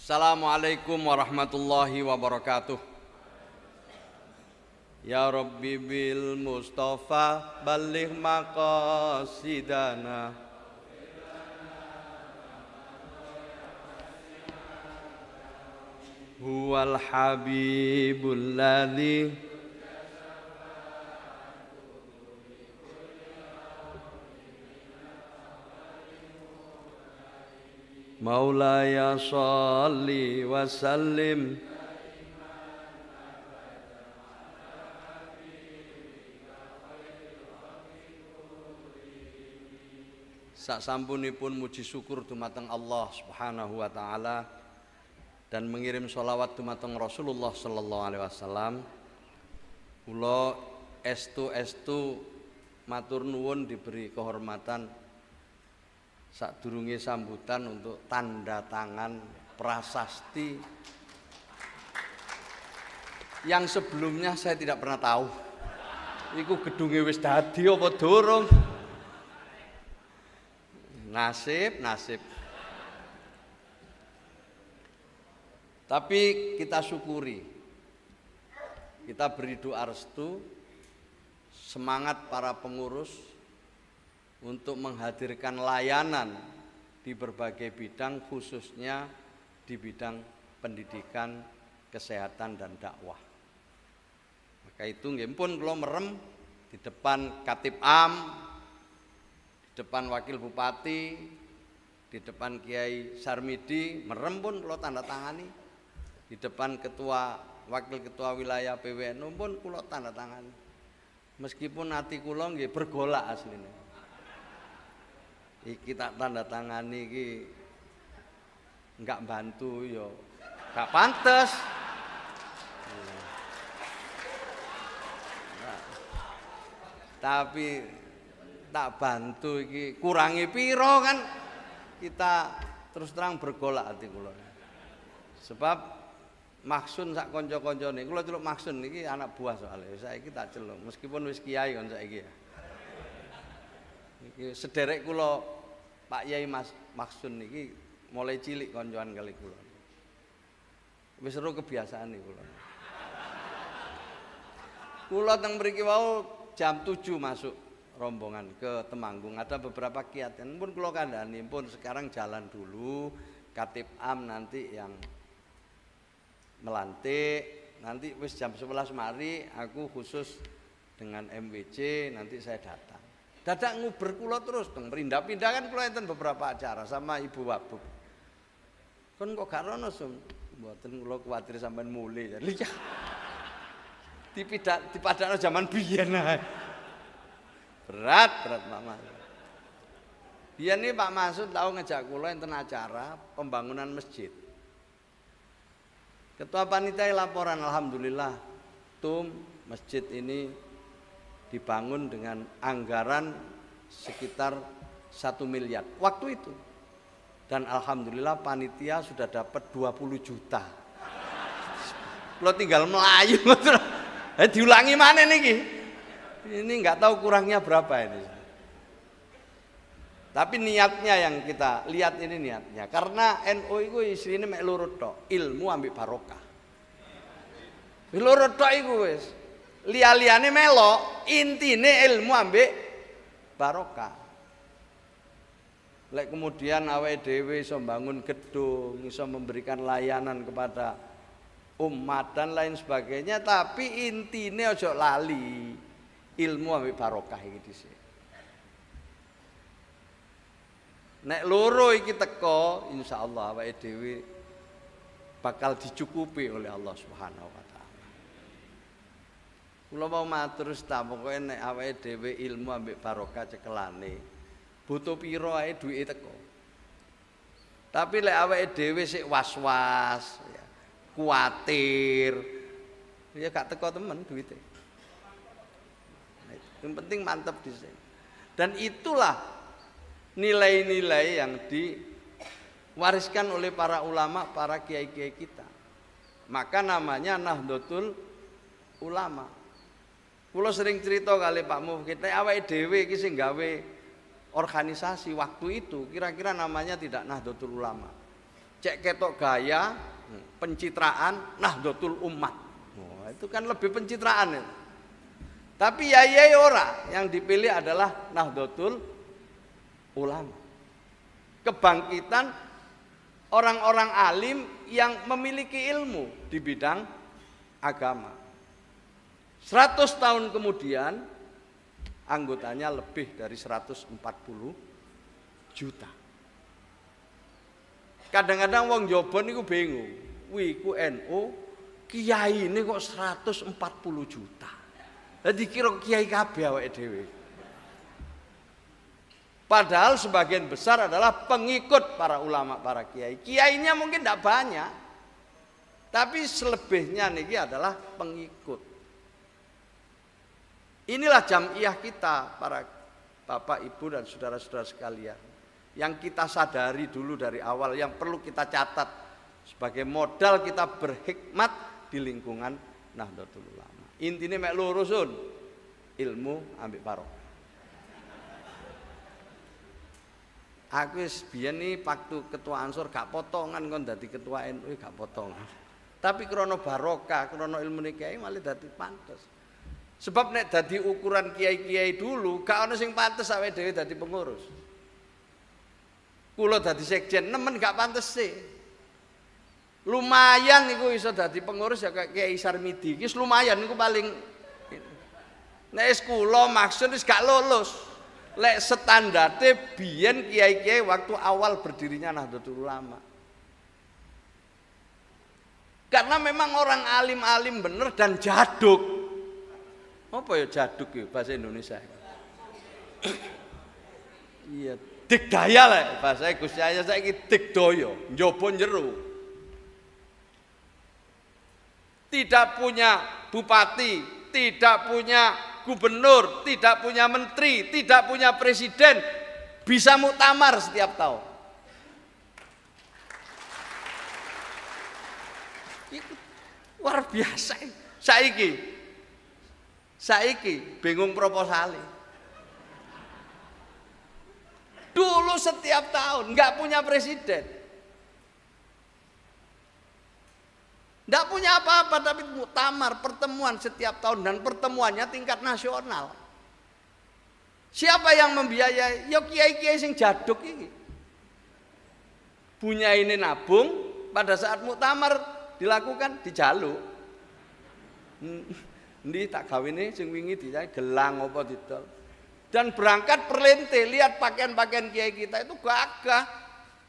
Assalamualaikum warahmatullahi wabarakatuh. Ya Rabbi bil Mustafa balligh maqasidana huwal habibul ladzi Maulaya sholli wa sallim sasampunipun muji syukur dumateng Allah Subhanahu wa taala dan mengirim sholawat dumateng Rasulullah sallallahu alaihi wasallam. Kula estu matur nuwun diberi kehormatan sadurunge sambutan untuk tanda tangan prasasti yang sebelumnya saya tidak pernah tahu. Iku gedunge wis dadi apa durung? Nasib. Tapi kita syukuri. Kita beri doa restu, semangat para pengurus untuk menghadirkan layanan di berbagai bidang, khususnya di bidang pendidikan, kesehatan dan dakwah. Maka itu nggih pun kula merem di depan Katib Am, di depan Wakil Bupati, di depan Kiai Sarmidi, merem pun kula tanda tangani. Di depan Wakil Ketua Wilayah PWNU pun kula tanda tangani. Meskipun hati kula nggih bergolak asline. Iki tak tanda tangani iki enggak bantu yo enggak pantes. Tapi tak bantu iki kurangi piro kan, kita terus terang bergolak hati kula. Sebab Maksun sak kanca-kancane kula celuk Maksun iki anak buah soalnya saiki tak celuk meskipun wis kiai kon saiki ya. Iki sederek kula Pak Yai Maksun niki mulai cilik koncoan kali kula. Wis seru kebiasaan iki kula. Kula teng mriki wau jam 7 masuk rombongan ke Temanggung. Ada beberapa kegiatan pun kula kandhani pun sekarang jalan dulu. Katib Am nanti yang melantik, nanti wis jam 11 mari aku khusus dengan MWC nanti saya datang. Dadak nguber kula terus dong, pindah-pindah kan kula enten beberapa acara sama Ibu Wabub. Kon kok gak rono sum, mboten kula kuwatir sampean mulih. Lha ya. Dipadakno zaman biyen ae. Berat Pak Masud. Biyen iki Pak Masud tau ngejak kula enten acara pembangunan masjid. Ketua panitia laporan alhamdulillah masjid ini dibangun dengan anggaran sekitar 1 miliar waktu itu, dan alhamdulillah panitia sudah dapat 20 juta. Lo tinggal melayu diulangi mana niki, ini nggak tahu kurangnya berapa ini, tapi niatnya yang kita lihat ini niatnya, karena NU itu isine mek loro tok, ilmu ambek barokah. Loro tok iku wis. Liya-liyane melok, intine ilmu ambek barokah. Lek kemudian awake dhewe iso mbangun gedung, iso memberikan layanan kepada umat dan lain sebagainya, tapi intine ojo lali ilmu ambek barokah iki dhisik. Nek loro iki teko, insyaallah awake dhewe bakal dicukupi oleh Allah Subhanahu wa taala. Kula mau matur ta pokoke nek awake dhewe ilmu ambek barokah cekelane butuh piro ae duwike teko. Tapi lek awake dhewe sik was-was, ya, kuwatir, ya gak teko temen duwite. Yang penting mantep dhisik. Dan itulah nilai-nilai yang diwariskan oleh para ulama, para kiai-kiai kita. Maka namanya Nahdlatul Ulama. Kula sering cerita kali Pak Mufti, awake dhewe iki sing gawe organisasi waktu itu kira-kira namanya tidak Nahdlatul Ulama. cek ketok gaya, pencitraan Nahdlatul Umat. Oh, itu kan lebih pencitraan itu. Tapi yai ora, yang dipilih adalah Nahdlatul Ulama. Kebangkitan orang-orang alim yang memiliki ilmu di bidang agama. 100 tahun kemudian anggotanya lebih dari 140 juta. Kadang-kadang wong Jowo niku bingung. Wih, ku NU, kiai ini kok 140 juta. Jadi kira kiai kabeh awake dhewe. Padahal sebagian besar adalah pengikut para ulama, para kiai. Kiainya mungkin tidak banyak, tapi selebihnya niki adalah pengikut. Inilah jamiah kita, para bapak, ibu, dan saudara-saudara sekalian. Yang kita sadari dulu dari awal, yang perlu kita catat sebagai modal kita berhikmat di lingkungan Nahdlatul Ulama. Intinya mek loro sun, ilmu ambek barokah. Aku wis biyen iki waktu ketua Ansor gak potongan kon dadi ketua NU gak potongan. Tapi krana barokah, krana ilmune kiai malah dadi pantes. Sebab nek dadi ukuran kiai-kiai dulu gak ana sing pantes awake dhewe dadi pengurus. Kula dadi sekjen nemen gak pantes sih. Lumayan niku iso dadi pengurus ya kayak Kiai Sarmidi. Iki lumayan niku paling. Nek wis kula maksud wis gak lulus. Lek standarte biyen kiai-kiai waktu awal berdirinya Nahdlatul Ulama. Karena memang orang alim-alim bener dan jaduk. Apa ya jaduk ya bahasa Indonesia? Iya, digdaya lah bahasa Gusti Allah saiki digdaya, njaba njero. Tidak punya bupati, tidak punya gubernur, tidak punya menteri, tidak punya presiden, bisa muktamar setiap tahun. Itu luar biasa. Saiki bingung proposalnya. Dulu setiap tahun nggak punya presiden. Tidak punya apa-apa, tapi muktamar, pertemuan setiap tahun, dan pertemuannya tingkat nasional. Siapa yang membiayai? Ya kiai-kiai sing jaduk ini. Punya ini nabung, pada saat muktamar dilakukan dijaluk. Ndi tak gawene sing wingi dijai gelang apa didol. Dan berangkat perlente, lihat pakaian-pakaian kiai kita itu gagah,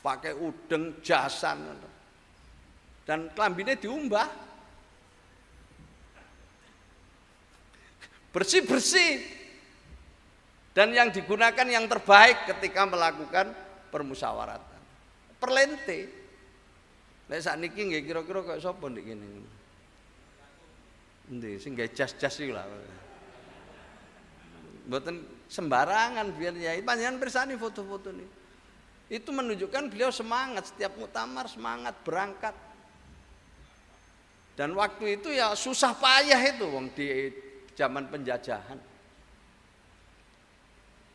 pakai udeng, jasan. Dan klambine diumbah bersih-bersih, dan yang digunakan yang terbaik ketika melakukan permusyawaratan perlente. Nek sakniki nggih kira-kira kaya sapa ndek kene endi sing gawe jas-jas iki lho, mboten sembarangan biar ya. Panjenengan pirsani foto-foto ini, itu menunjukkan beliau semangat setiap muktamar, semangat berangkat. Dan waktu itu ya susah payah itu wong di zaman penjajahan.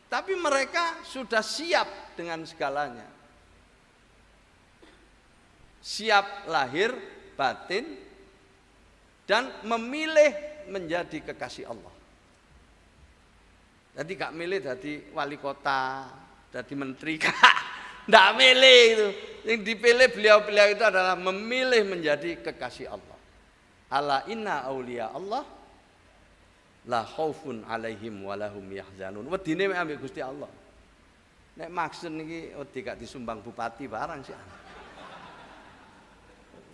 Tapi mereka sudah siap dengan segalanya. Siap lahir batin dan memilih menjadi kekasih Allah. Jadi gak milih jadi wali kota, jadi menteri, gak milih itu. Yang dipilih beliau-beliau itu adalah memilih menjadi kekasih Allah. Ala inna auliya Allah la khaufun alaihim walahum yahzanun. Wedine mek ambek Gusti Allah. Nek maksud niki wedi gak disumbang bupati barang sih.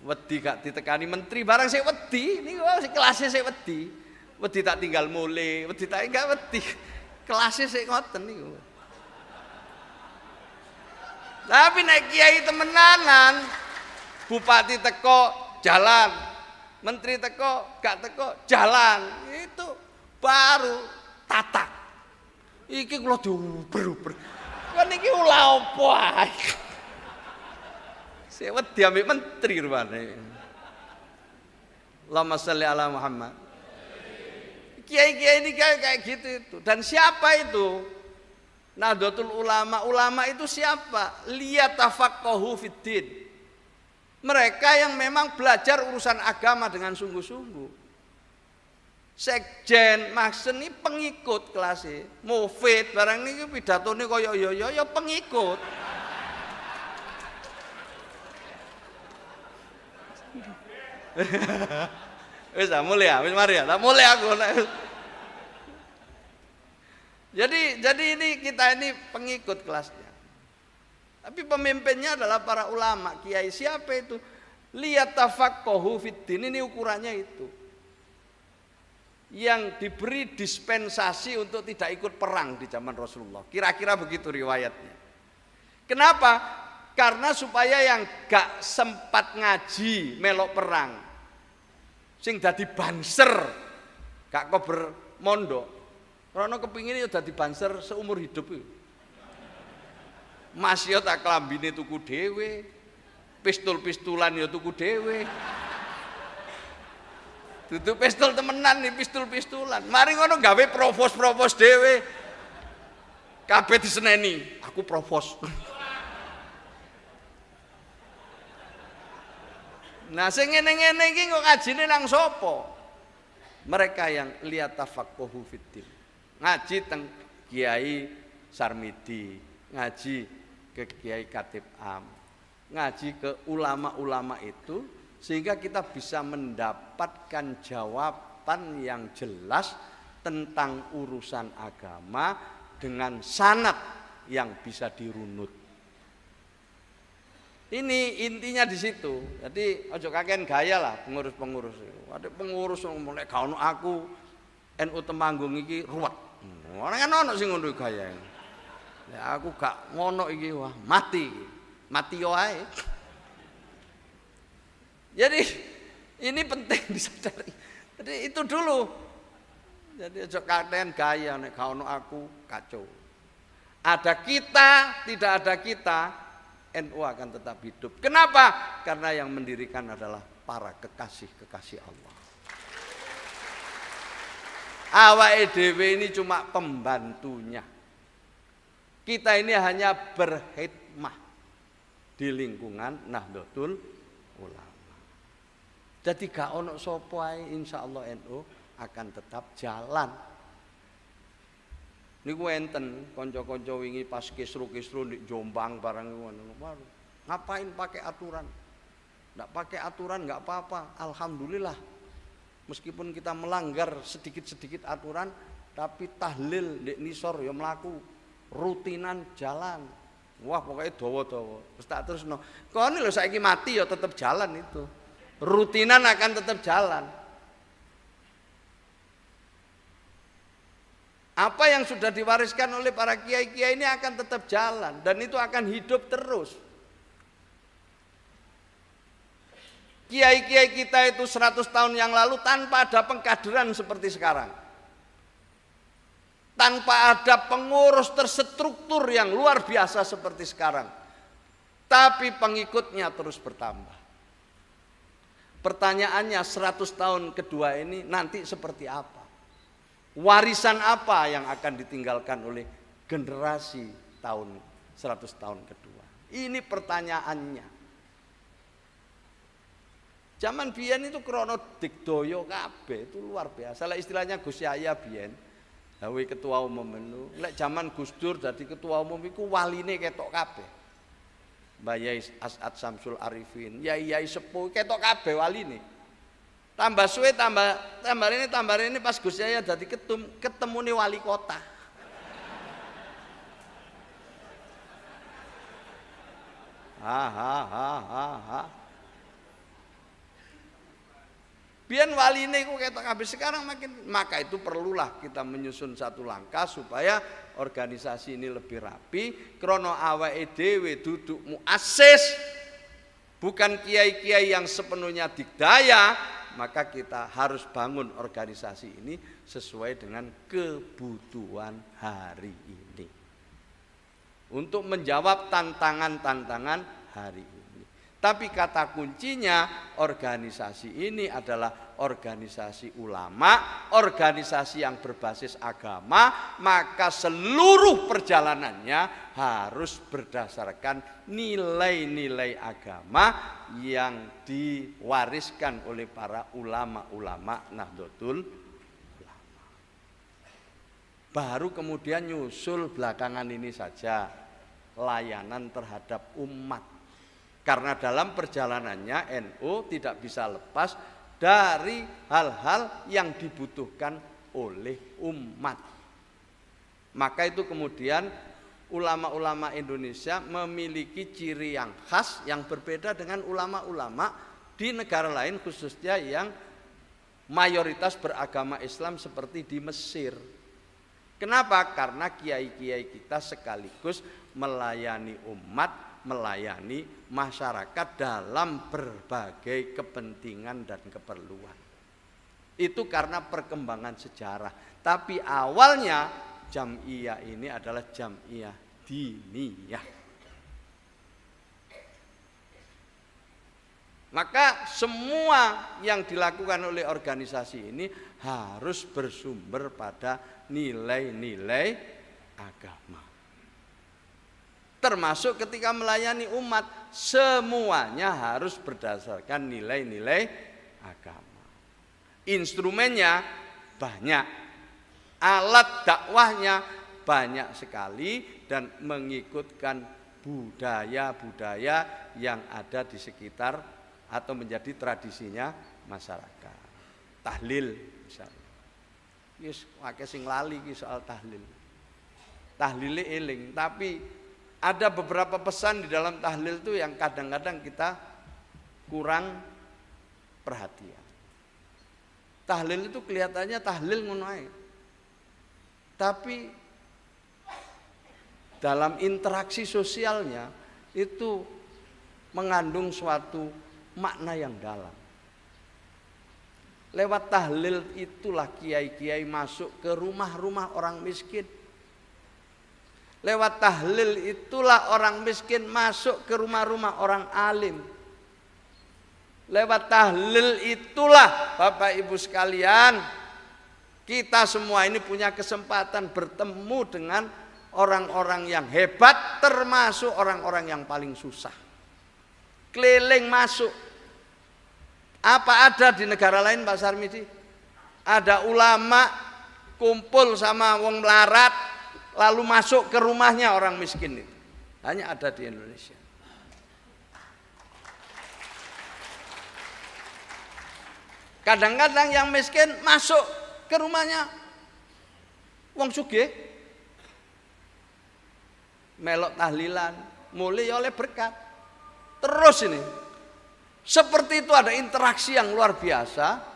Wedi gak ditekani menteri barang sik wedi niku sik kelase sik wedi. Wedi tak tinggal mule, wedi tak enggak wedi. Kelase sik ngoten niku. Tapi nek kiai temenanan, bupati teko jalan, menteri teko, gak teko, jalan. Itu baru tatak. Iki kula diuber-uber. Kan iki ulah apa ae. Sik wedi ambek menteri rupane. Allahumma sholli ala Muhammad. Kiai-kiai ini kayak gitu itu. Dan siapa itu? Nahdlatul Ulama. Ulama itu siapa? Liyatafaqahu fiddin. Mereka yang memang belajar urusan agama dengan sungguh-sungguh. Sekjen, Maksen ini pengikut kelasnya. Mufid barang ini pidatone kaya ya pengikut. Wis mulai ya, wis mari ya. Mulai aku. Jadi ini kita ini pengikut kelasnya. Tapi pemimpinnya adalah para ulama, kiai. Siapa itu? Liyatafaqahu fiddin, ini ukurannya itu. Yang diberi dispensasi untuk tidak ikut perang di zaman Rasulullah. Kira-kira begitu riwayatnya. Kenapa? Karena supaya yang gak sempat ngaji melok perang, sing dadi banser, gak kober mondok. Rono kepingin ya dadi banser seumur hidup itu. Mas ya tak klambine tuku dhewe, pistol-pistolan ya tuku dhewe. Dudu pistol temenan nih, pistol-pistolan. Mari ngono gawe provos-provos dhewe. Kabeh diseneni, aku provos. Nah, sing ngene-ngene iki kok ngajine nang sapa? Mereka yang liyatafaqahu fiddin. Ngaji teng Kiai Sarmidi, ngaji ke Kiai Khatib Am, ngaji ke ulama-ulama itu sehingga kita bisa mendapatkan jawaban yang jelas tentang urusan agama dengan sanad yang bisa dirunut. Ini intinya di situ. Jadi ojo kakean gaya lah pengurus-pengurus. Ada pengurus yang mulai gak ono aku NU Temanggung iki ruwet. Ora kan ono sing ngono gaya. Ya aku gak ngono iki wah mati. Mati yo ae. Jadi ini penting disadari. Jadi itu dulu. Jadi ojo kakean gaya nek gak ono aku kacau. Ada kita, tidak ada kita, NU akan tetap hidup. Kenapa? Karena yang mendirikan adalah para kekasih-kekasih Allah. Awake dhewe ini cuma pembantunya. Kita ini hanya berkhidmah di lingkungan Nahdlatul Ulama. Jadi gak ono sapa ae insyaallah NU akan tetap jalan. Niku enten kanca-kanca wingi pas kisru-kisru di Jombang barang ngono. Ngapain pakai aturan? Enggak pakai aturan enggak apa-apa. Alhamdulillah. Meskipun kita melanggar sedikit-sedikit aturan, tapi tahlil ndek nisor ya mlaku. Rutinan jalan. Wah, pokoknya dawa-dawa. Terus tak terusno. Kone lho saiki mati ya tetap jalan itu. Rutinan akan tetap jalan. Apa yang sudah diwariskan oleh para kiai-kiai ini akan tetap jalan dan itu akan hidup terus. Kiai-kiai kita itu 100 tahun yang lalu tanpa ada pengkaderan seperti sekarang. Tanpa ada pengurus terstruktur yang luar biasa seperti sekarang. Tapi pengikutnya terus bertambah. Pertanyaannya 100 tahun kedua ini nanti seperti apa? Warisan apa yang akan ditinggalkan oleh generasi tahun 100 tahun kedua? Ini pertanyaannya. Zaman biyen itu krono digdaya kabeh, itu luar biasa. Lah istilahnya Gus Yahya biyen dawuh ketua umum menu. Lek zaman Gus Dur dadi ketua umum iku waline ketok kabeh. Mbah Yai As'ad Samsul Arifin, yai-yai sepuh ketok kabeh waline. Tambah suwe tambah ini pas Gus Yahya dadi ketemune wali kota. Biyen waline iku ketok kabeh, sekarang maka itu perlulah kita menyusun satu langkah supaya organisasi ini lebih rapi, krana awake dhewe duduk muassis, bukan kiai-kiai yang sepenuhnya digdaya. Maka kita harus bangun organisasi ini sesuai dengan kebutuhan hari ini. Untuk menjawab tantangan-tantangan hari ini. Tapi kata kuncinya organisasi ini adalah organisasi ulama, organisasi yang berbasis agama, maka seluruh perjalanannya harus berdasarkan nilai-nilai agama yang diwariskan oleh para ulama-ulama Nahdlatul Ulama. Baru kemudian nyusul belakangan ini saja layanan terhadap umat. Karena dalam perjalanannya NU tidak bisa lepas dari hal-hal yang dibutuhkan oleh umat. Maka itu kemudian ulama-ulama Indonesia memiliki ciri yang khas yang berbeda dengan ulama-ulama di negara lain, khususnya yang mayoritas beragama Islam seperti di Mesir. Kenapa? Karena kiai-kiai kita sekaligus melayani umat, melayani masyarakat dalam berbagai kepentingan dan keperluan. Itu karena perkembangan sejarah. Tapi awalnya Jam'iyah ini adalah Jam'iyah diniyah. Maka semua yang dilakukan oleh organisasi ini harus bersumber pada nilai-nilai agama. Termasuk ketika melayani umat, semuanya harus berdasarkan nilai-nilai agama. Instrumennya banyak, alat dakwahnya banyak sekali, dan mengikutkan budaya-budaya yang ada di sekitar atau menjadi tradisinya masyarakat. Tahlil misalnya, yes, akeh sing lali ki soal tahlil. Tahlile eling, tapi ada beberapa pesan di dalam tahlil itu yang kadang-kadang kita kurang perhatian. Tahlil itu kelihatannya tahlil ngono ae. Tapi dalam interaksi sosialnya itu mengandung suatu makna yang dalam. Lewat tahlil itulah kiai-kiai masuk ke rumah-rumah orang miskin. Lewat tahlil itulah orang miskin masuk ke rumah-rumah orang alim. Lewat tahlil itulah Bapak Ibu sekalian, kita semua ini punya kesempatan bertemu dengan orang-orang yang hebat, termasuk orang-orang yang paling susah. Keliling masuk. Apa ada di negara lain Pak Sarmidi? Ada ulama kumpul sama wong melarat, lalu masuk ke rumahnya orang miskin itu. Hanya ada di Indonesia. Kadang-kadang yang miskin masuk ke rumahnya wong sugih, melok tahlilan, mulai oleh berkat. Terus ini seperti itu, ada interaksi yang luar biasa.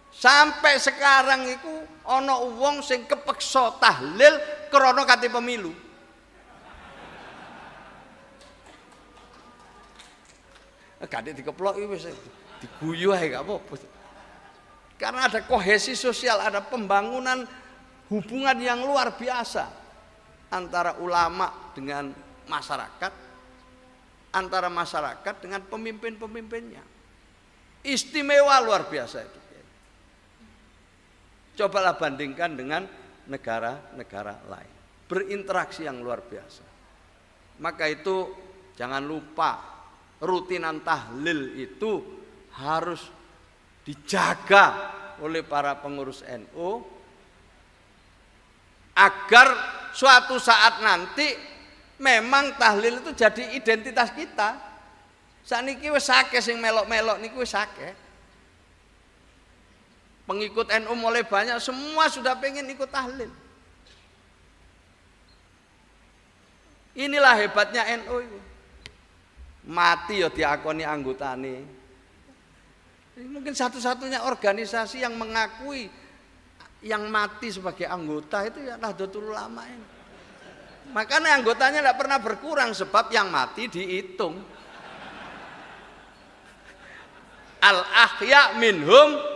Sampai sekarang itu ana wong sing kepeksa tahlil krana kate pemilu. Gak dikeplok iki wis diguyu ae gak apa-apa. Karena ada kohesi sosial, ada pembangunan hubungan yang luar biasa antara ulama dengan masyarakat, antara masyarakat dengan pemimpin-pemimpinnya. Istimewa luar biasa itu. Cobalah bandingkan dengan negara-negara lain, berinteraksi yang luar biasa. Maka itu jangan lupa, rutinan tahlil itu harus dijaga oleh para pengurus NU agar suatu saat nanti memang tahlil itu jadi identitas kita. Saniki wis akeh sing melok-melok niku wis akeh. Pengikut NU mulai banyak, semua sudah pengen ikut tahlil. Inilah hebatnya NU itu. Mati ya diakoni anggotane. Ini mungkin satu-satunya organisasi yang mengakui yang mati sebagai anggota itu ya Nahdlatul Ulama ini. Makanya anggotanya tidak pernah berkurang, sebab yang mati dihitung. Al-ahya minhum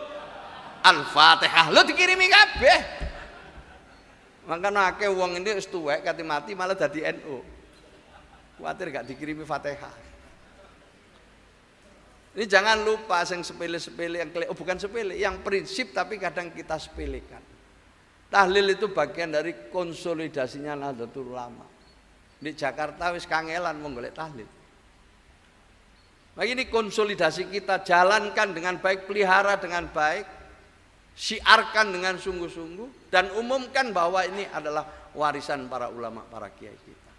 Al-Fatihah, lo dikirimi kabeh. Makanya akeh wong ini wis tuwek kate mati malah dadi NU. Kuwatir gak dikirimi Fatihah. Ini jangan lupa yang sepele-sepele yang bukan sepele, yang prinsip tapi kadang kita sepelekan. Tahlil itu bagian dari konsolidasinya Nahdlatul Ulama. Di Jakarta wis kangelan mau golek tahlil. Nah ini konsolidasi kita jalankan dengan baik, pelihara dengan baik, siarkan dengan sungguh-sungguh dan umumkan bahwa ini adalah warisan para ulama, para kiai kita.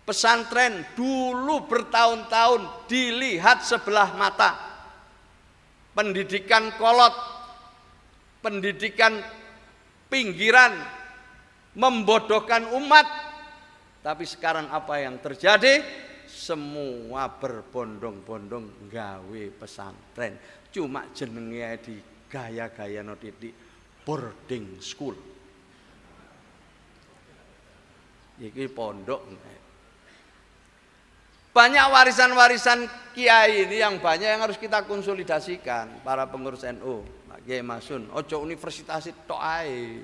Pesantren dulu bertahun-tahun dilihat sebelah mata. Pendidikan kolot, pendidikan pinggiran, membodohkan umat. Tapi sekarang apa yang terjadi? Semua berbondong-bondong gawe pesantren. Cuma jenenge di gaya-gaya no titik boarding school. Iki pondok. Banyak warisan-warisan kiai ini yang banyak yang harus kita konsolidasikan. Para pengurus NU, Pak Kiai Masun, ojo universitas tok ae.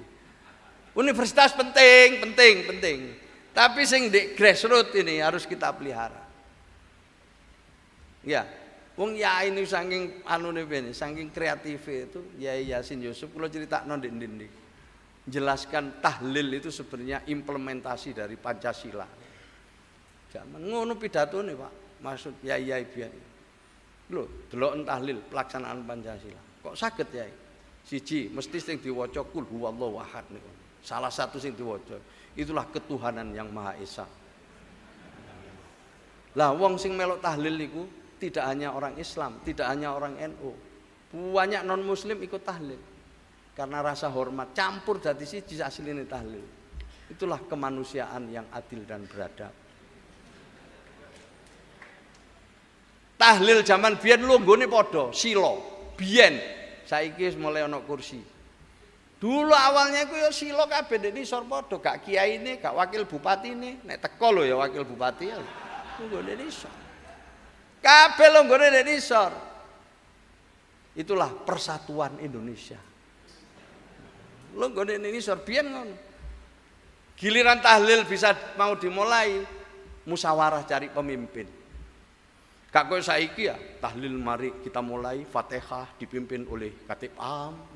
Universitas penting. Tapi sing di grassroots ini harus kita pelihara. Ya, wong Yai ini saking anune bene, saking kreatif itu Yai Yasin Yusuf kula critakno ndek-ndek. Jelaskan tahlil itu sebenarnya implementasi dari Pancasila. Zaman ngono pidatone Pak, maksud Yai biyen. Lho, delok tahlil pelaksanaan Pancasila. Kok saged Yai? Siji, mesti sing diwaca kul huwallahu ahad niku. Salah satu sing diwaca, itulah ketuhanan yang Maha Esa. Lah wong sing melok tahlil niku tidak hanya orang Islam, tidak hanya orang NU. Banyak non muslim ikut tahlil. Karena rasa hormat campur dadi siji asline tahlil. Itulah kemanusiaan yang adil dan beradab. Tahlil zaman biyen longgone padha, sila. Biyen saiki wis mulai ana kursi. Dulu awalnya iku ya sila kabeh nek isor padha, gak kiyaine, gak wakil bupatine, nek teko lho ya wakil bupati ya. Longgone isor. Kabeh longgone nek isor. Itulah persatuan Indonesia. Longgone nek isor biyen ngono. Giliran tahlil bisa mau dimulai, musyawarah cari pemimpin. Gak kowe saiki ya, tahlil mari kita mulai Fatihah dipimpin oleh Khatib Am.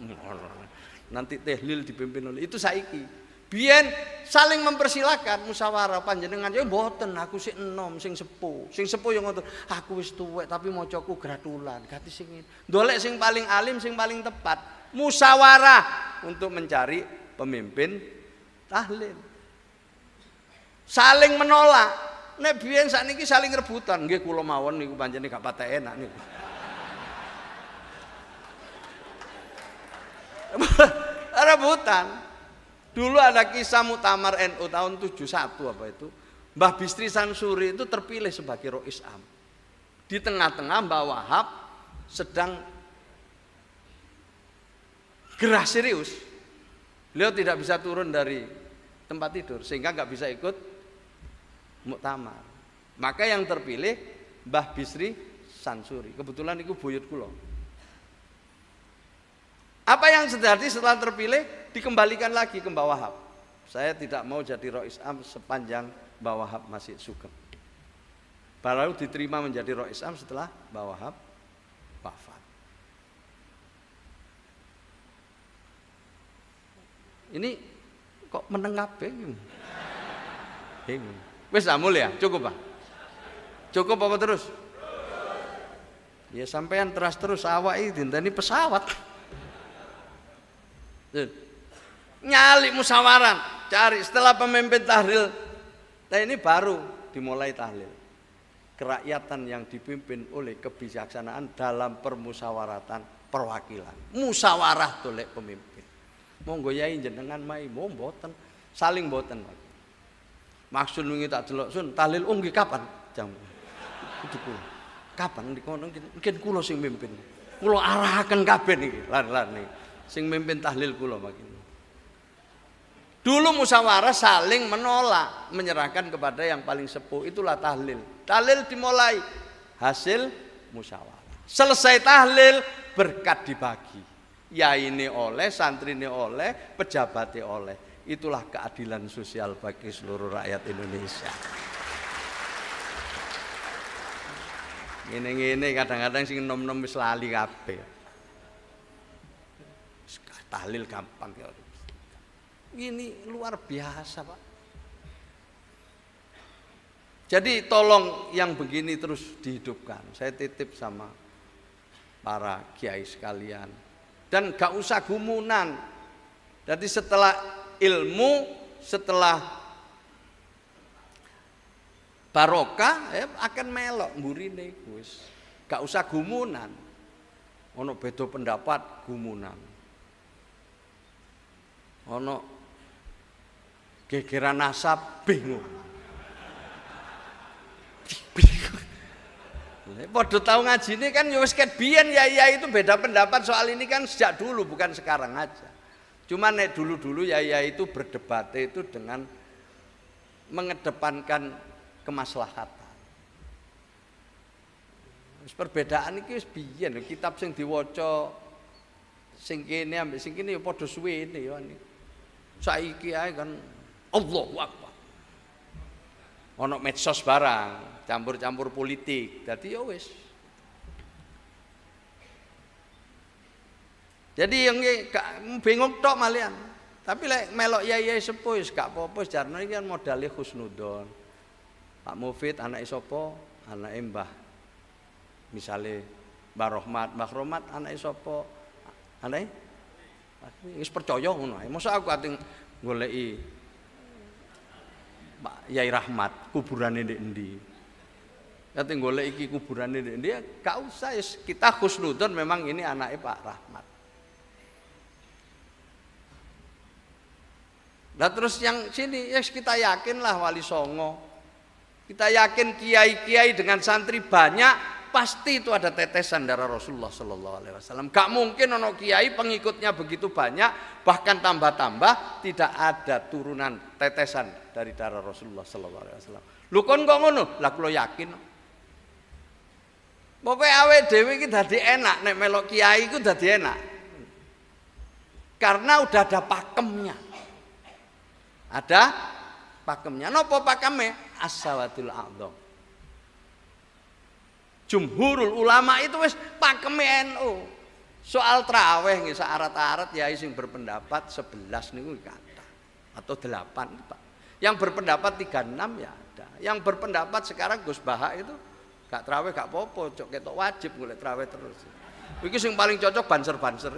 Nanti tahlil dipimpin oleh itu saiki. Biyen saling mempersilahkan musyawarah panjenengan ya mboten aku sik enom sing sepuh. Sing sepuh yo ngoten, aku wis tuwek tapi macaku gratulan. Ganti sing ndolek sing paling alim, sing paling tepat. Musyawarah untuk mencari pemimpin tahlil. Saling menolak. Nek biyen sakniki saling rebutan, nggih kula mawon niku pancene gak patek enak niku. Rebutan. Dulu ada kisah muktamar NU tahun 71 apa itu. Mbah Bisri Sansuri itu terpilih sebagai Rois Am. Di tengah-tengah Mbah Wahab sedang gerah serius. Beliau tidak bisa turun dari tempat tidur sehingga nggak bisa ikut muktamar. Maka yang terpilih Mbah Bisri Sansuri. Kebetulan itu buyut kula. Apa yang terjadi setelah terpilih dikembalikan lagi ke Mbah Wahab. Saya tidak mau jadi Rois Am sepanjang Mbah Wahab masih sugeng. Baru diterima menjadi Rois Am setelah Mbah Wahab wafat. Ini kok meneng kabeh bingung. Wis amul ya, cukup Pak. Cukup apa terus? Ya sampean terus awak iki dinteni pesawat. Nyali musyawarah, cari setelah pemimpin tahlil. Nah ini baru dimulai tahlil. Kerakyatan yang dipimpin oleh kebijaksanaan dalam permusyawaratan perwakilan. Musyawarah dolek pemimpin. Monggo yai jenengan mai mboten, saling mboten. Maksud wingi tak delok Sun, tahlil nggih kapan? Jam. Itu kula. Kapan dikono mungkin kula sing mimpin. Kula arahaken kabeh niki, lan-lan niki. Sing mimpin tahlil kula makin. Dulu musyawarah saling menolak, menyerahkan kepada yang paling sepuh. Itulah tahlil. Tahlil dimulai hasil musyawarah. Selesai tahlil berkat dibagi. Yai ini oleh, santri ini oleh, pejabatnya oleh. Itulah keadilan sosial bagi seluruh rakyat Indonesia. Ngene-ngene kadang-kadang sing enom-enom wis lali kabeh. Tahlil gampang ya. Ini luar biasa, Pak. Jadi tolong yang begini terus dihidupkan. Saya titip sama para kiai sekalian. Dan gak usah gumunan. Jadi setelah ilmu, setelah barokah, akan melok mburine wis. Gak usah gumunan. Ono beda pendapat gumunan. Ono gegeran nasab bingung. Padha tau ngajine kan ya wis ket biyen ya itu beda pendapat soal ini kan sejak dulu bukan sekarang aja. Cuma nek dulu-dulu ya itu berdebat itu dengan mengedepankan kemaslahatan. Wis perbedaan iki wis biyen kitab sing diwaca sing kene ambek sing kene ya padha suwene ya. Saiki ae kan Allahu Akbar. Ono medsos barang, campur-campur politik. Dadi ya wis. Jadi yang bingung tok malian. Tapi lek melok yai sepuh wis gak apa-apa jarno iki kan modale husnudzon. Pak Mufid anake sapa? Anake Mbah. Misale Mbah Rahmat anake sapa? Anake wis percaya ngono ae. Mosok aku ati goleki Pak Yai Rahmat kuburane ndek endi. Ati golek iki kuburane ndek endi, gak usah kita husnudzon memang ini anake Pak Rahmat. Nah terus yang sini ya kita yakinlah Wali Songo. Kita yakin kiai-kiai dengan santri banyak pasti itu ada tetesan darah Rasulullah Sallallahu Alaihi Wasallam. Gak mungkin ono kiai pengikutnya begitu banyak, bahkan tambah-tambah tidak ada turunan tetesan dari darah Rasulullah Sallallahu Alaihi Wasallam. Lu kon kok ngono? Lah kula yakin. Pokoke awake dhewe iki dadi enak nek melok kiai iku dadi enak. Karena udah ada pakemnya. Ada pakemnya. Napa pakeme? As-sawadul a'dzam. Jumhurul ulama itu wis pakeme NU. Soal traweh nggih syarat-syarat yai sing berpendapat 11 niku kata atau 8 Pak. Yang berpendapat 36 ya ada. Yang berpendapat sekarang Gus Bahak itu gak traweh gak apa-apa, cok ketok wajib golek traweh terus. Iki sing paling cocok banser-banser.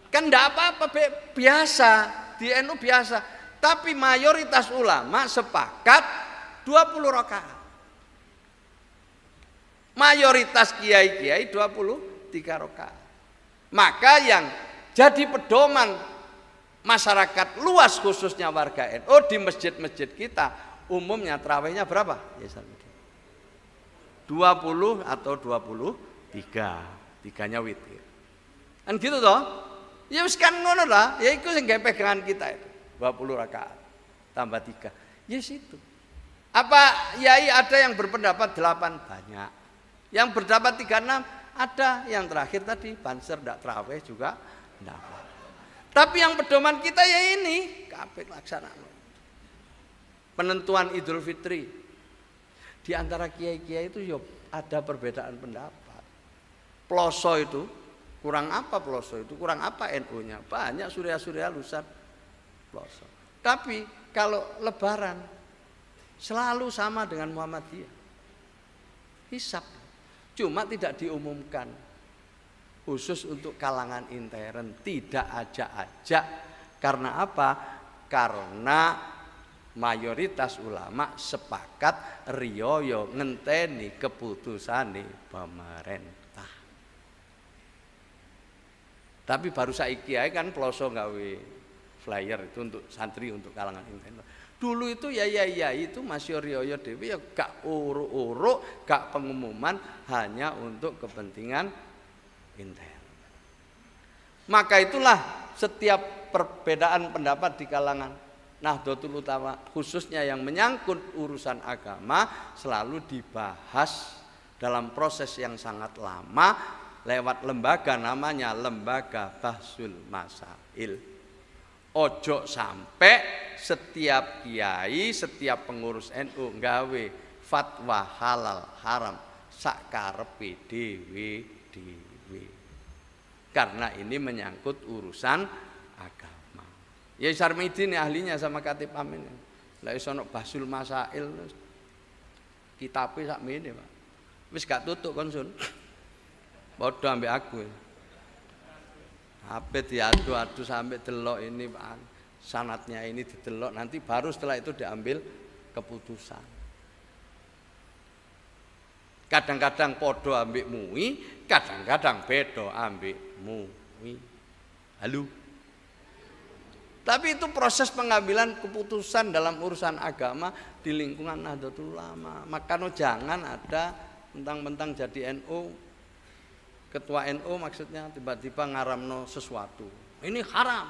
Kan ndak apa-apa biasa di NU biasa. Tapi mayoritas ulama sepakat 20 rakaat. Mayoritas kiai-kiai 23 rakaat. Maka yang jadi pedoman masyarakat luas khususnya warga NU di masjid-masjid kita umumnya tarawihnya berapa? Ya 20 atau 23. Tiganya witir. Kan gitu toh? Ya wis kan ngono lah, ya iku sing gawe pegangan kita itu. 20 rakaat tambah 3. Yes itu. Apa yai ada yang berpendapat 8 banyak. Yang berpendapat 36 ada, yang terakhir tadi banser ndak traweh juga ndak apa. Tapi yang pedoman kita ya ini kabeh laksanaan. Penentuan Idul Fitri di antara kiai-kiai itu ya ada perbedaan pendapat. Ploso itu kurang apa ploso itu? Kurang apa NU-nya? Banyak surya-surya lusa ploso. Tapi kalau lebaran selalu sama dengan Muhammadiyah. Hisab. Cuma tidak diumumkan. Khusus untuk kalangan intern, tidak ajak-ajak. Karena apa? Karena mayoritas ulama sepakat riyo ngenteni keputusane pemerintah. Tapi baru saiki ae kan ploso gawe flyer itu untuk santri untuk kalangan intern. Dulu itu ya itu masih riyo dhewe ya gak uruk-uruk, gak pengumuman, hanya untuk kepentingan intern. Maka itulah setiap perbedaan pendapat di kalangan Nahdlatul Ulama khususnya yang menyangkut urusan agama selalu dibahas dalam proses yang sangat lama lewat lembaga namanya Lembaga Bahsul Masail. Ojo sampai setiap kiai, setiap pengurus NU nggawe fatwa halal haram sakarepe dhewe. Karena ini menyangkut urusan agama. Ya Sarmidin ahlinya sama Khatib Amin. Lah iso ono Basul Masail kitabe sakmene, Pak. Wis gak tutuk kon Sun. Padha ambek aku. Ape diadu-adu sampai delok ini Pak. Sanatnya ini didelok nanti baru setelah itu diambil keputusan. Kadang-kadang podo ambek MUI, kadang-kadang bedo ambek MUI. Halo. Tapi itu proses pengambilan keputusan dalam urusan agama di lingkungan Nahdlatul Ulama. Maka jangan ada mentang-mentang jadi NU, ketua NU maksudnya tiba-tiba ngaramno sesuatu. Ini haram.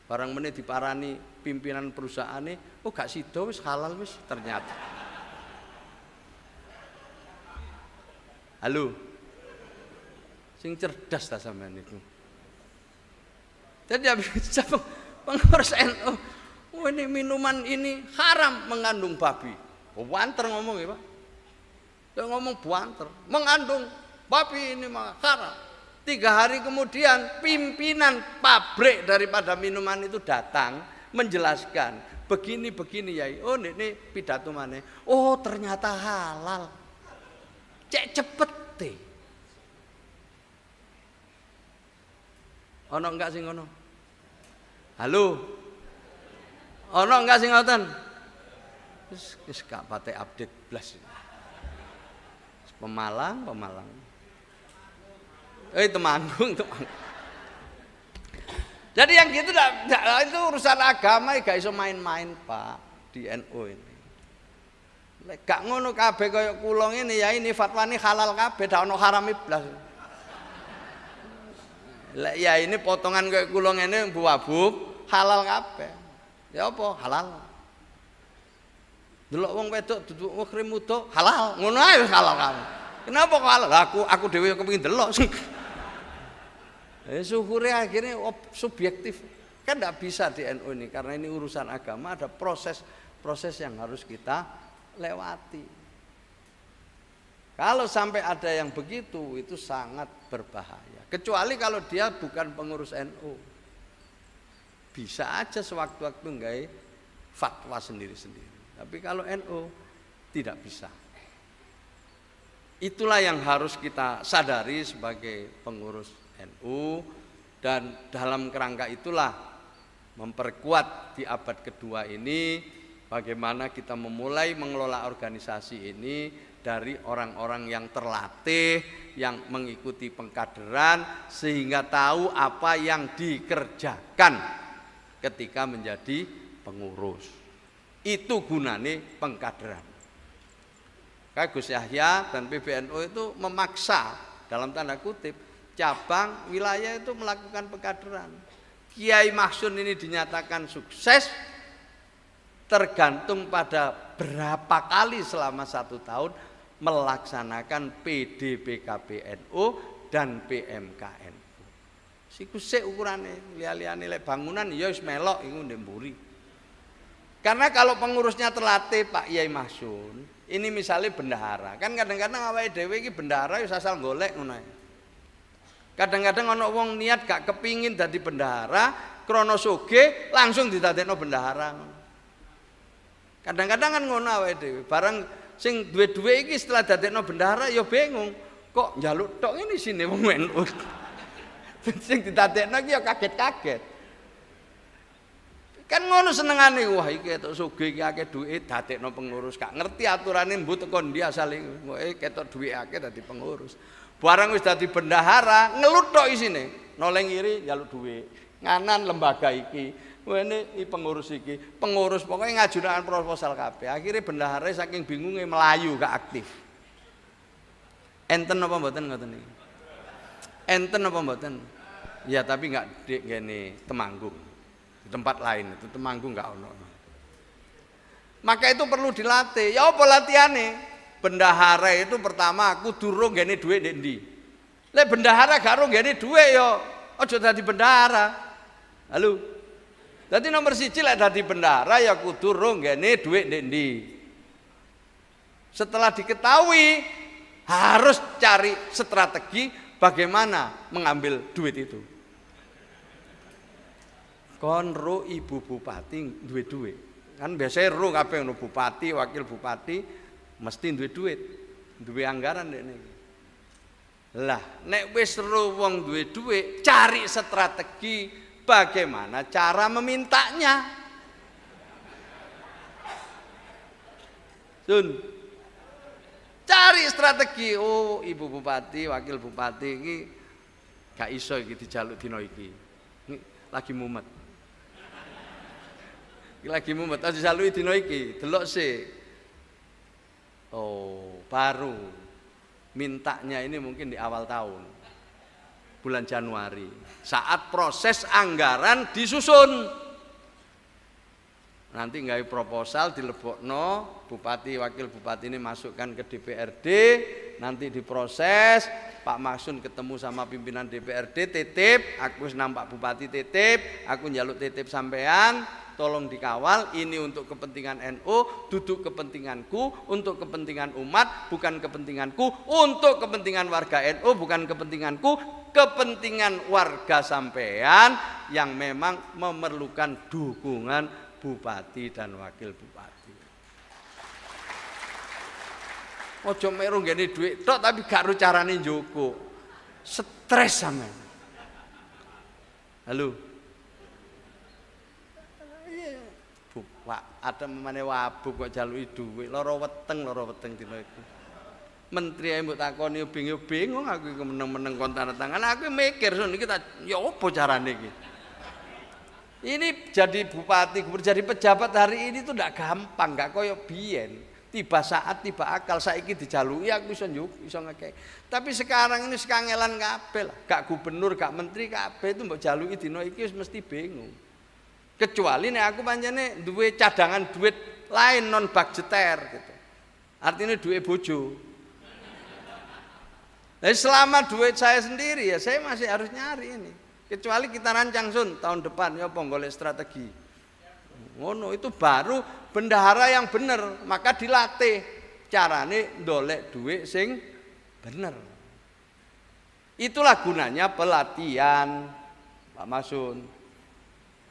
Barang meneh diparani pimpinan perusahaan ini, oh gak sido wis halal wis ternyata. Halo. Sing cerdas ta sampean niku. Jadi pengurus NU, oh ini minuman ini haram mengandung babi. Oh, buanter ngomong ya Pak. Dia ngomong buanter, mengandung babi ini mah haram. 3 hari kemudian pimpinan pabrik daripada minuman itu datang menjelaskan begini Yai. Oh ini pidato mana? Oh ternyata halal. Cek cepet deh. Ono enggak sing ngono? Halo. Ono enggak sing ngoten? Wis gak pate update blas. Pemalang. Temanggung. Jadi yang gitu itu urusan agama gak iso main-main Pak di NU ini. Lek gak ngono kabeh kaya kula ngene ya ini fatwane halal kabeh, dak ono haram blas. Lek ya ini potongan kaya kula ngene buabub halal kabeh. Ya apa? Halal. Delok wong wedok duduk muhrim wudu halal, ngono ae halal kabeh. Kenapa kok halal? Aku dhewe kepengin delok. Syukure akhirnya subjektif. Kan tidak bisa di NU ini karena ini urusan agama, ada proses yang harus kita lewati. Kalau sampai ada yang begitu itu sangat berbahaya. Kecuali kalau dia bukan pengurus NU. Bisa aja sewaktu-waktu nggak fatwa sendiri-sendiri. Tapi kalau NU tidak bisa. Itulah yang harus kita sadari sebagai pengurus NU, dan dalam kerangka itulah memperkuat di abad kedua ini bagaimana kita memulai mengelola organisasi ini dari orang-orang yang terlatih, yang mengikuti pengkaderan sehingga tahu apa yang dikerjakan ketika menjadi pengurus. Itu gunane pengkaderan. Kayak Gus Yahya dan PBNU itu memaksa dalam tanda kutip cabang wilayah itu melakukan pengkaderan. Kiai Mahsun ini dinyatakan sukses tergantung pada berapa kali selama 1 tahun melaksanakan PDPKPNU dan PMKNU. Siku sik ukurane liya-liyane lek bangunan ya wis melok iku ndek mburi. Karena kalau pengurusnya terlatih Pak Kiai Mahsun, ini misalnya bendahara, kan kadang-kadang awake dhewe iki bendahara wis asal golek ngono ae. Kadang-kadang ana wong niat gak kepingin dadi bendahara, krana sugih langsung didadekno bendahara. Kadang-kadang kan ngono awake dhewe, barang sing duwe-duwe iki setelah dadekno bendahara ya bingung, kok njaluk tok ngene sine wong NU. Sing didadekno iki ya kaget-kaget. Kan ngono senengane, wah iki ketok sugih iki akeh duit dadekno pengurus, gak ngerti aturane mbu teko ndi asale iki ketok duit akeh dadi pengurus. Barang wis dadi bendahara ngelut tok isine, noleng iri njaluk duit. Nganan lembaga iki, wene iki pengurus iki, pengurus pokoke ngajukan proposal kabeh. Akhire bendahara saking bingunge melayu gak aktif. Enten apa mboten ngoten iki? Enten apa mboten? Ya tapi enggak di ngene Temanggung. Tempat lain itu Temanggung nggak ono. Maka itu perlu dilatih. Ya apa latihane? Bendahara itu pertama aku durung gene duit ndek ndi. Lek bendahara gak ro gene duit ya aja dadi bendahara. Halo. Dadi nomor 1 lek dadi bendahara ya kudu ro gene duit ndek ndi. Setelah diketahui, harus cari strategi bagaimana mengambil duit itu. Kon ro ibu bupati duwe duit. Kan biasanya ro kabeh ngono, bupati, wakil bupati mesti duwe duit, duwe anggaran dekne. Lah, nek wis ro wong duwe duit, cari strategi bagaimana cara memintanya. Sun. Cari strategi. Oh, ibu bupati, wakil bupati iki gak iso iki dijaluk dina iki. Lagi mumet. Lagi mumet aja dijaluki dina iki, delok sih. Oh, baru mintanya ini mungkin di awal tahun. Bulan Januari. Saat proses anggaran disusun. Nanti nggawe proposal dilebokno, bupati wakil bupati ini masukkan ke DPRD, nanti diproses, Pak Masun ketemu sama pimpinan DPRD, titip, aku nampak bupati titip, aku njaluk titip sampean, tolong dikawal, ini untuk kepentingan NU, duduk kepentinganku, untuk kepentingan umat, bukan kepentinganku, untuk kepentingan warga NU, bukan kepentinganku, kepentingan warga sampean yang memang memerlukan dukungan bupati dan wakil bupati. Ojo meru ngene dhuwit tok tapi gak ro carane njoko. Stres sampean. Halo. Pak, ada memane wabuk kok jaluki dhuwit, lara weteng dina iku. Menteri ae mbok takoni bingung aku iku meneng-meneng kon tanda tangan. Aku mikir son iki ya apa carane iki. Ini jadi bupati, jadi pejabat hari ini tuh tidak gampang, nggak koyo biyen. Tiba saat, tiba akal, saiki dijaluki aku iso ngekek. Tapi sekarang ini sekangelan kabeh lah, gak gubernur, gak menteri kabeh itu mbok jaluki dina iki mesti bingung. Kecuali nek aku pancene duwe cadangan duit lain non budgeter gitu. Artinya duit bojo. Nah, selama duit saya sendiri ya saya masih harus nyari ini. Kecuali kita rancang sun tahun depan ya apa golek strategi. Ngono itu baru bendahara yang bener, maka dilatih carane ndolek duit sing bener. Itulah gunanya pelatihan, Pak Masun.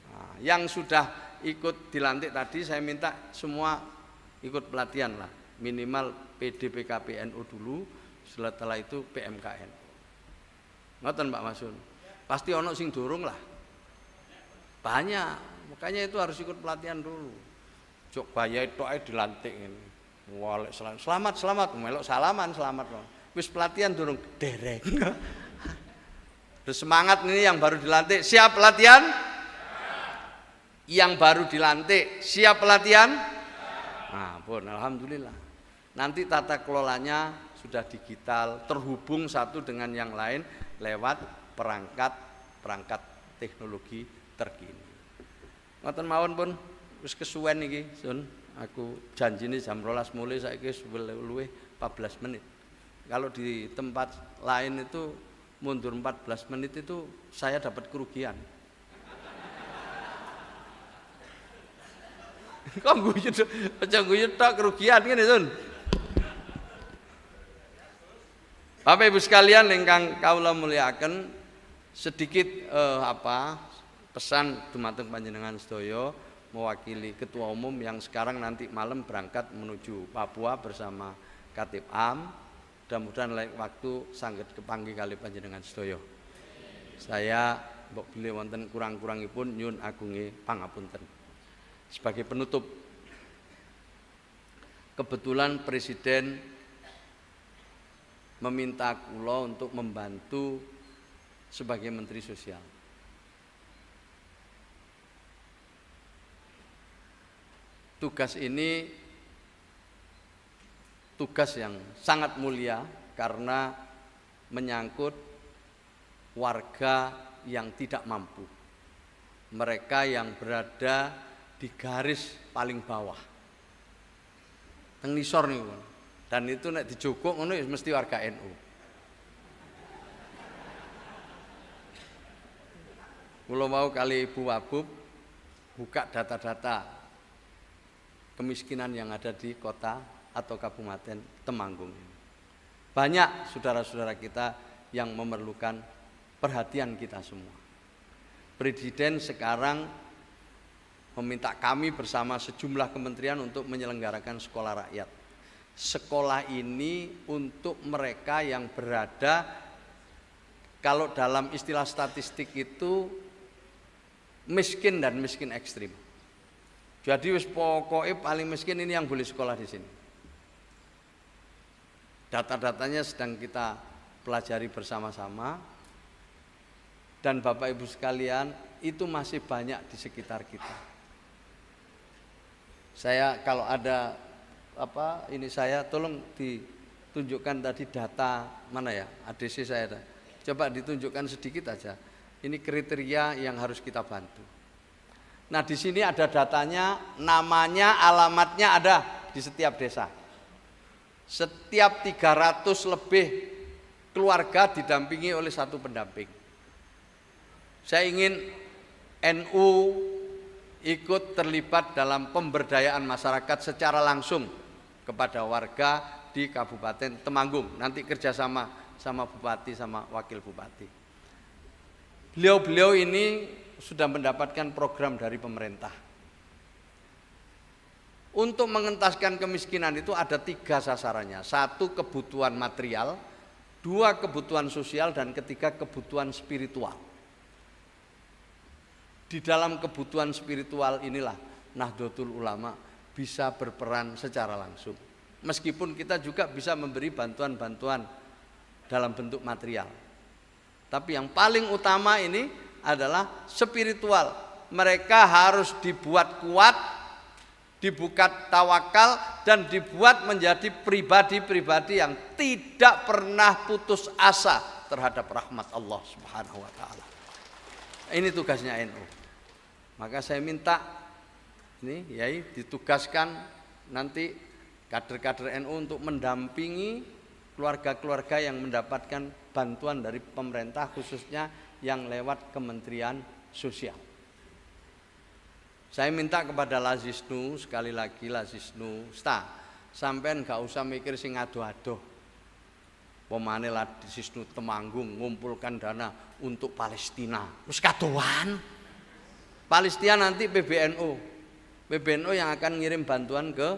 Nah, yang sudah ikut dilantik tadi saya minta semua ikut pelatihan lah, minimal PDPKP NU dulu, setelah itu PMKN. Ngoten Pak Masun. Pasti ono sing durung lah. Banyak. Makanya itu harus ikut pelatihan dulu. Jok bayae tok ae dilantik ngene. Walek selamat, melok salaman selamat loh. Wis pelatihan durung dereng. Terus semangat ini yang baru dilantik, siap pelatihan? Yang baru dilantik, siap pelatihan? Nah, pun alhamdulillah. Nanti tata kelolanya sudah digital, terhubung satu dengan yang lain lewat perangkat teknologi terkini. Ngoten mawon pun wis kesuwen iki, Sun. Aku janjine jam 12 mulai saiki wis luwih 14 menit. Kalau di tempat lain itu mundur 14 menit itu saya dapat kerugian. Kok guyu aja guyu tok kerugian ngene, Sun. Bapak Ibu sekalian ingkang kawula mulyakaken, sedikit pesan dumateng panjenengan sedaya mewakili ketua umum yang sekarang nanti malam berangkat menuju Papua bersama Katib Am. Mudah-mudahan lain waktu sanget kepanggih kali panjenengan sedaya. Saya mbok bilih wonten kurang-kurangipun nyuwun agunge pangapunten. Sebagai penutup, kebetulan Presiden meminta kula untuk membantu sebagai Menteri Sosial. Tugas ini tugas yang sangat mulia karena menyangkut warga yang tidak mampu. Mereka yang berada di garis paling bawah. Teng nisor niku. Dan itu nek dijogok ngono mesti warga NU. Kula mau kali Ibu Wabub buka data-data kemiskinan yang ada di kota atau Kabupaten Temanggung. Banyak saudara-saudara kita yang memerlukan perhatian kita semua. Presiden sekarang meminta kami bersama sejumlah kementerian untuk menyelenggarakan sekolah rakyat. Sekolah ini untuk mereka yang berada, kalau dalam istilah statistik itu miskin dan miskin ekstrim. Jadi pokoknya paling miskin ini yang boleh sekolah di sini. Data-datanya sedang kita pelajari bersama-sama, dan Bapak Ibu sekalian, itu masih banyak di sekitar kita. Saya kalau ada saya tolong ditunjukkan tadi data mana ya, ADC saya ada. Coba ditunjukkan sedikit aja. Ini kriteria yang harus kita bantu. Nah, di sini ada datanya, namanya, alamatnya ada di setiap desa. Setiap 300 lebih keluarga didampingi oleh satu pendamping. Saya ingin NU ikut terlibat dalam pemberdayaan masyarakat secara langsung kepada warga di Kabupaten Temanggung. Nanti kerjasama sama Bupati sama Wakil Bupati. Beliau-beliau ini sudah mendapatkan program dari pemerintah. Untuk mengentaskan kemiskinan itu ada 3 sasarannya. 1 kebutuhan material, 2 kebutuhan sosial, dan 3 kebutuhan spiritual. Di dalam kebutuhan spiritual inilah Nahdlatul Ulama bisa berperan secara langsung. Meskipun kita juga bisa memberi bantuan-bantuan dalam bentuk material. Tapi yang paling utama ini adalah spiritual. Mereka harus dibuat kuat, dibuka tawakal, dan dibuat menjadi pribadi-pribadi yang tidak pernah putus asa terhadap rahmat Allah Subhanahu wa taala. Ini tugasnya NU. Maka saya minta ini Yai ditugaskan nanti kader-kader NU untuk mendampingi keluarga-keluarga yang mendapatkan bantuan dari pemerintah, khususnya yang lewat Kementerian Sosial. Saya minta kepada Lazisnu, sekali lagi Lazisnu, sampean gak usah mikir sing adoh-adoh. Pemane Lazisnu Temanggung ngumpulkan dana untuk Palestina. Wis kadoan. Palestina nanti PBNU. PBNU yang akan ngirim bantuan ke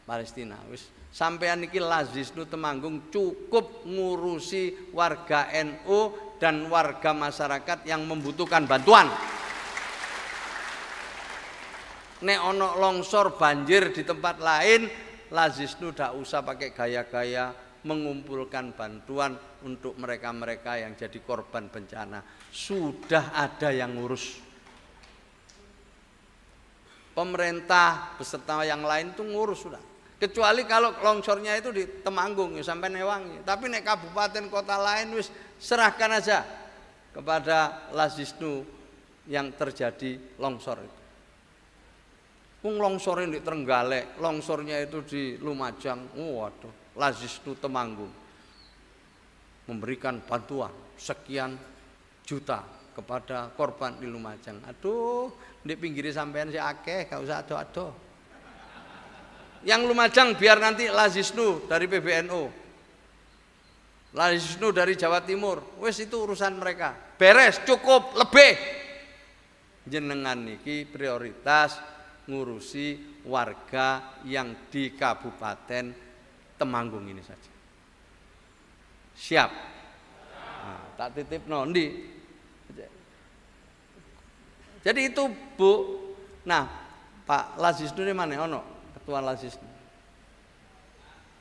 Palestina. Wis sampean iki Lazisnu Temanggung cukup ngurusi warga NU dan warga masyarakat yang membutuhkan bantuan. Nek ono longsor banjir di tempat lain, Lazisnu tidak usah pakai gaya-gaya mengumpulkan bantuan untuk mereka-mereka yang jadi korban bencana. Sudah ada yang ngurus. Pemerintah beserta yang lain itu ngurus sudah. Kecuali kalau longsornya itu di Temanggung ya sampai Newangi. Tapi nek kabupaten kota lain wis serahkan aja kepada Lazisnu yang terjadi longsor itu. Longsornya di Trenggalek, longsornya itu di Lumajang. Waduh, Lazisnu Temanggung memberikan bantuan sekian juta kepada korban di Lumajang. Aduh, di pinggir sampean si akeh, gak usah ado-ado. Yang Lumajang biar nanti Lazisnu dari PBNU, Lazisnu dari Jawa Timur. Wes itu urusan mereka. Beres, cukup, lebih. Jenengan niki prioritas ngurusi warga yang di Kabupaten Temanggung ini saja. Siap? Nah, tak titip nondi. Jadi itu Bu. Nah, Pak Lazisnu ini mana? Ono ketua Lazisnu.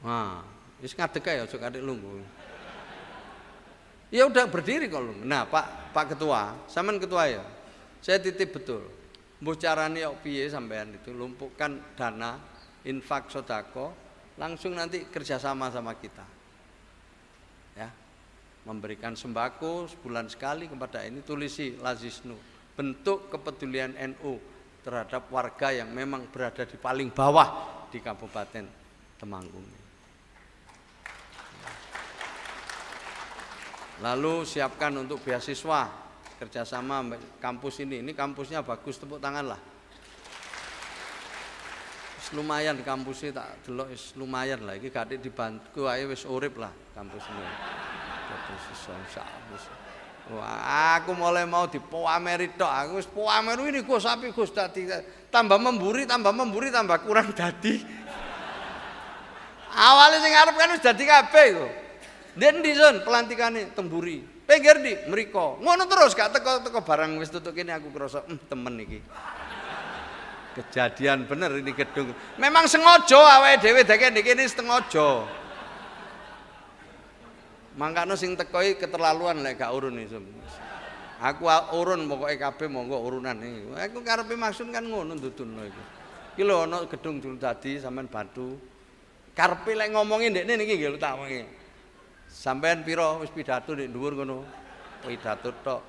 Nah, wis ngadeg ae aja kadek lungguh. Ya udah berdiri kok lu. Nah, Pak Ketua, sampean ketua ya. Saya titip betul. Mbuh carane kok piye sampean itu lumpuhkan dana infak sodako, langsung nanti kerjasama sama kita. Ya. Memberikan sembako sebulan sekali kepada ini, tulisi Lazisnu. Bentuk kepedulian NU terhadap warga yang memang berada di paling bawah di Kabupaten Temanggung. Lalu siapkan untuk beasiswa kerjasama kampus ini kampusnya bagus, tepuk tangan lah. lumayan kampusnya tak delok wis lumayan lah iki gak dibantu ae wis urip lah kampus ini. Terus iso insyaallah. Wah, aku mulai mau dipoameri tok. Aku wis poamer ini Gus api Gus dadi tambah memburi tambah kurang dadi. Awalnya sing arep kan wis dadi kabeh kok. Ndi son pelantikane temburi. Pinggir ndi mriko. Ngono terus gak teko barang wis tutuk kene aku krasa temen iki. Kejadian bener ini gedung. Memang sengaja awake dhewe deke kene sengaja. Mangkane sing teko iki keterlaluan lek gak urun iso. Aku urun pokoke kabeh monggo urunan iki. Aku karepe maksud kan ngono ndudulno iku. Iki lho ana gedung dadi sampean batu. Karepe lek ngomongi ndekne niki nggih tak wengi. Sampean pira wis pidato ndek dhuwur ngono. Pidato tok.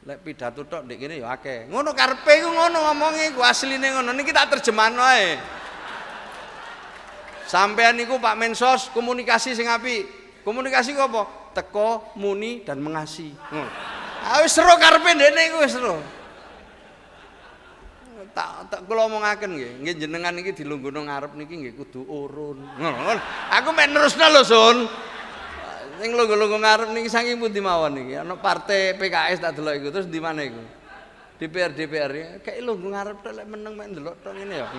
Lek pidato tok ndek kene ya akeh. Ngono karepe iku ngono ngomongi iku asline ngono. Niki tak terjemahno ae. Sampean niku Pak Mensos komunikasi sing apik. Komunikasi ku apa? Teko, muni dan mengasihi. Wis seru karepe ndekne iku wis seru. Tak kula omongaken nggih jenengan iki dilungguhno ngarep niki nggih kudu urun. Ngono. Aku mek nerusno lho, Sun. Sing lungguh-lungguh ngarep niki saking pundi mawon niki? Ana partai PKS tak delok iku terus di mana iku? DPR ya. Kayak lungguh ngarep tok lek meneng mek ndelok tok ngene ya.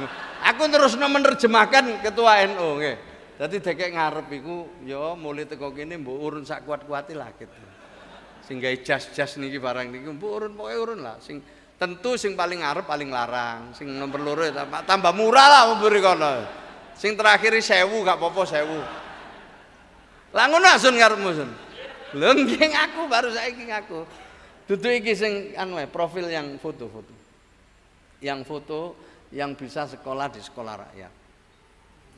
Aku terusno menerjemahkan ketua NU nggih. Dadi dekek ngarep iku ya mulai teko kene mbok urun sak kuat-kuate lah gitu. Sing gawe jas-jas niki barang niki mbok urun pokoke urun lah. Sing tentu sing paling ngarep paling larang, sing nomor loro tambah murah lah mburi kono. Sing terakhir 1000 gak apa-apa 1000. Lah ngono Sun ngarepmu Sun. Lho nggih aku baru saiki ngaku. Dudu iki sing anu profil yang foto-foto. Yang foto yang bisa sekolah di sekolah rakyat.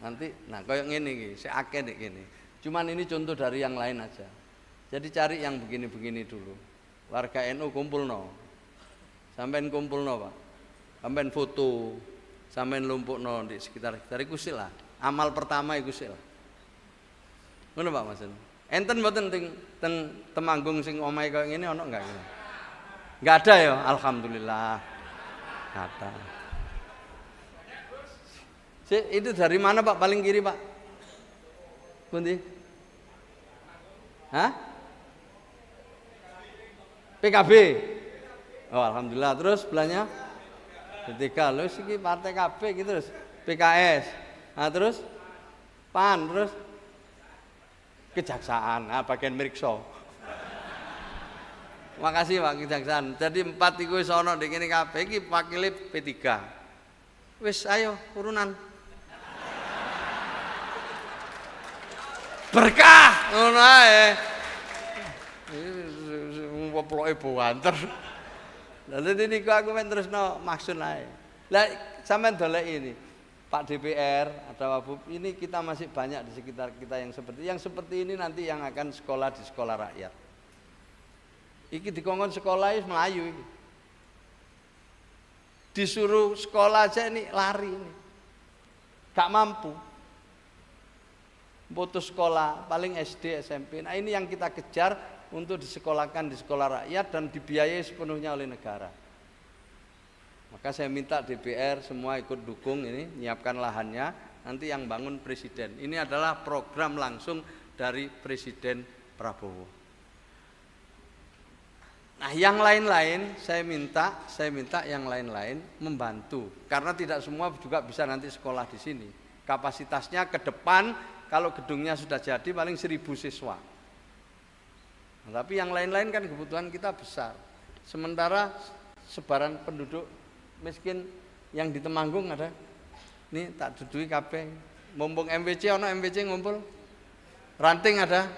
Nanti nah kayak ngene iki, sik akeh nek kene. Cuman ini contoh dari yang lain aja. Jadi cari yang begini-begini dulu. Warga NU kumpulno. Sampeyan kumpulno, Pak. Sampeyan foto, sampeyan lumpukno di sekitar iku sik lah. Amal pertama iku sik lah. Ngono Pak Mas. Enten mboten teng Temanggung sing omahe kaya ngene ana enggak? Enggak ada ya, alhamdulillah. Enggak ada. Itu dari mana Pak? Paling kiri Pak? Pundi? Hah? PKB. Oh alhamdulillah. Terus sebelahnya P3. Lho iki partai KB gitu terus. PKS. Nah terus PAN terus Kejaksaan. Nah bagian meriksa. Makasih Pak Kejaksaan. Jadi 4 iku wis ana ning kene kabeh iki wakile P3. Wis ayo urunan. Berkah ngono ae. Woploke banter. Lah niku aku men terusno maksud ae. Lah sampean dolek ini. Pak DPR, ada Wabub, ini kita masih banyak di sekitar kita yang seperti ini nanti yang akan sekolah di sekolah rakyat. Iki dikongkon sekolah wis melayu iki. Disuruh sekolah aja ini lari ini. Gak mampu. Putus sekolah, paling SD, SMP. Nah ini yang kita kejar untuk disekolahkan di sekolah rakyat dan dibiayai sepenuhnya oleh negara. Maka saya minta DPR semua ikut dukung ini, nyiapkan lahannya, nanti yang bangun Presiden. Ini adalah program langsung dari Presiden Prabowo. Nah yang lain-lain saya minta yang lain-lain membantu. Karena tidak semua juga bisa nanti sekolah di sini. Kapasitasnya ke depan, kalau gedungnya sudah jadi paling 1000 siswa. Nah, tapi yang lain-lain kan kebutuhan kita besar. Sementara sebaran penduduk miskin yang di Temanggung ada. Ini tak dudui kabeh. Mumpung MWC ono MWC ngumpul. Ranting ada.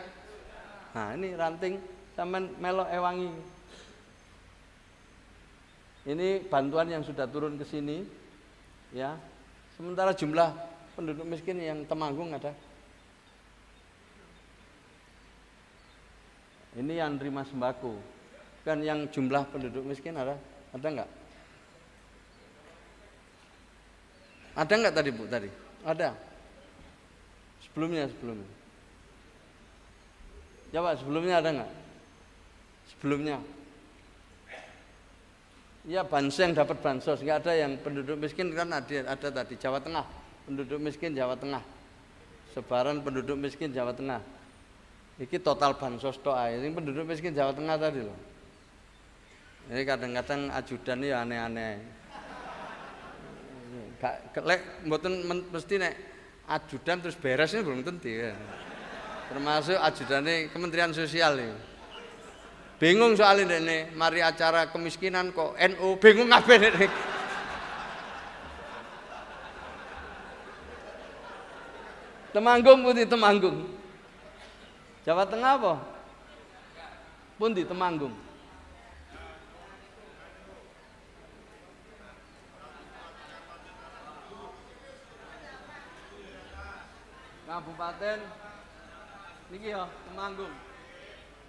Nah, ini ranting sampean melok ewangi. Ini bantuan yang sudah turun ke sini. Ya. Sementara jumlah penduduk miskin yang Temanggung ada. Ini yang nerima sembako. Kan yang jumlah penduduk miskin ada enggak? Ada enggak tadi Bu tadi? Ada. Sebelumnya. Ya Pak, sebelumnya ada enggak? Sebelumnya. Ya bansos yang dapat bansos, enggak ada yang penduduk miskin kan ada tadi Jawa Tengah. penduduk miskin Jawa Tengah. Sebaran penduduk miskin Jawa Tengah. Iki total bansos tok ae. Ini penduduk miskin Jawa Tengah tadi loh. Ini kadang-kadang ajudan ya aneh-aneh. Gak lek mboten mesti nek ajudan terus beres ini belum tentu ya. Termasuk ajudannya Kementerian Sosial ini. Bingung soalnya ini, mari acara kemiskinan kok NU bingung kabeh ini. Temanggung pundi Temanggung? Jawa Tengah apa? Pundi Temanggung? Kabupaten niki ya Temanggung.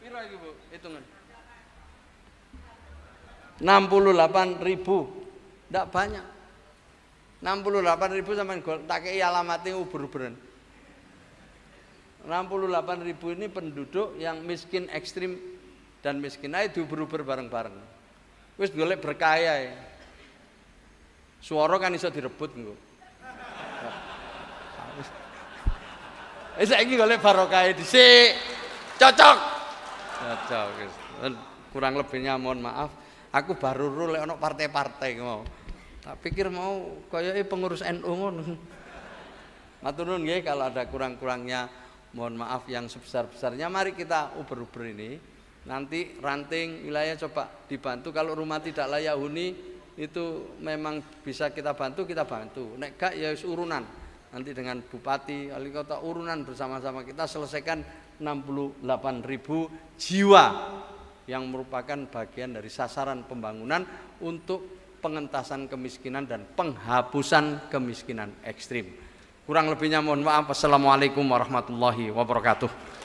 Piro iki, Bu? Hitungan. 68.000. Ndak banyak. 68.000 sampean tak kei alamatnya uber-uberan. 68.000 ini penduduk yang miskin ekstrim dan miskin ae diuber-uber bareng-bareng. Wis golek berkah ae. Suara kan iso direbut engko. Saiki golek barokah dhisik. Cocok. Cocok wis. Kurang lebihnya mohon maaf. Aku baru lek ono partai-partai mau. Tak pikir mau kayake pengurus NU ngono. Matur nuwun nggih kalau ada kurang-kurangnya mohon maaf yang sebesar-besarnya. Mari kita uber-uber ini. Nanti ranting wilayah coba dibantu. Kalau rumah tidak layak huni itu memang bisa kita bantu, kita bantu. Nek gak ya urunan. Nanti dengan bupati, wali kota urunan bersama-sama kita selesaikan 68.000 jiwa yang merupakan bagian dari sasaran pembangunan untuk pengentasan kemiskinan dan penghapusan kemiskinan ekstrim. Kurang lebihnya mohon maaf. Assalamualaikum warahmatullahi wabarakatuh.